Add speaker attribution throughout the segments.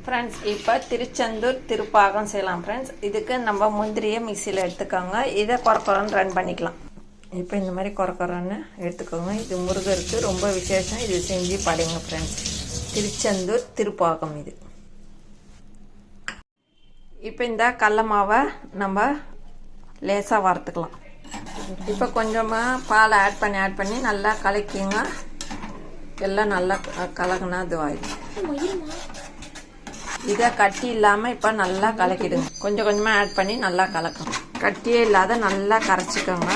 Speaker 1: Friends, இப்போ திருச்செந்தூர் திருப்பாகம் செய்யலாம் friends. இதுக்கு நம்ம முந்திரியை மிக்சியில் எடுத்துக்கோங்க. இதை கொரன்னு ரன் பண்ணிக்கலாம். இப்போ இந்த மாதிரி கொரன்னு எடுத்துக்கோங்க. இது முருகருக்கு ரொம்ப விசேஷம். இது செஞ்சு படைங்க ஃப்ரெண்ட்ஸ். திருச்செந்தூர் திருப்பாகம் இது. இப்போ இந்த கடல மாவை நம்ம லேசாக வறுத்துக்கலாம். இப்போ கொஞ்சமாக பால் ஆட் பண்ணி நல்லா கலக்கிங்க. எல்லாம் நல்லா கலக்குனா இது ஆயிடுச்சு. இதை கட்டி இல்லாமல் இப்போ நல்லா கலக்கிடுங்க. கொஞ்சம் கொஞ்சமாக ஆட் பண்ணி நல்லா கலக்கணும். கட்டியே இல்லாத நல்லா கரைச்சிக்கோங்க.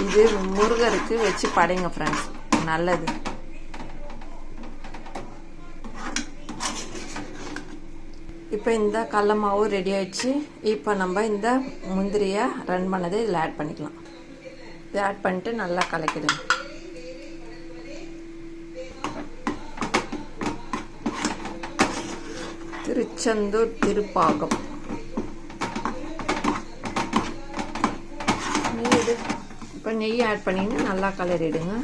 Speaker 1: இது முருகருக்கு வச்சு படைங்க ஃப்ரெண்ட்ஸ், நல்லது. இப்போ இந்த கடல மாவு ரெடி ஆயிடுச்சு. இப்போ நம்ம இந்த முந்திரியை ரன் பண்ணதை இதில் ஆட் பண்ணிக்கலாம். இதை ஆட் பண்ணிட்டு நல்லா கலக்கிடுங்க. திருச்செந்தூர் திருப்பாகம். இப்போ நெய் ஆட் பண்ணிங்க, நல்லா கலரிடுங்க.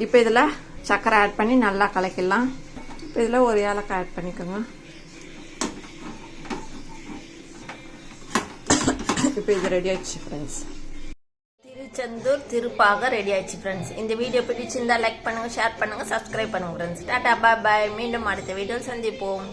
Speaker 1: இப்போ இதில் சர்க்கரை ஆட் பண்ணி நல்லா கலக்கிடலாம். இப்போ இதில் ஒரு ஏலக்காய் ஆட் பண்ணிக்கோங்க. இப்போ இது ரெடி ஆயிடுச்சு ஃப்ரெண்ட்ஸ். திருச்செந்தூர் திருப்பாக ரெடி ஆயிடுச்சு ஃப்ரெண்ட்ஸ். இந்த வீடியோ பிடிச்சிருந்தா லைக் பண்ணுங்க, ஷேர் பண்ணுங்க, சப்ஸ்கிரைப் பண்ணுங்க ஃப்ரெண்ட்ஸ். டாடா பாய் பாய். மீண்டும் அடுத்த வீடியோவில் சந்திப்போம்.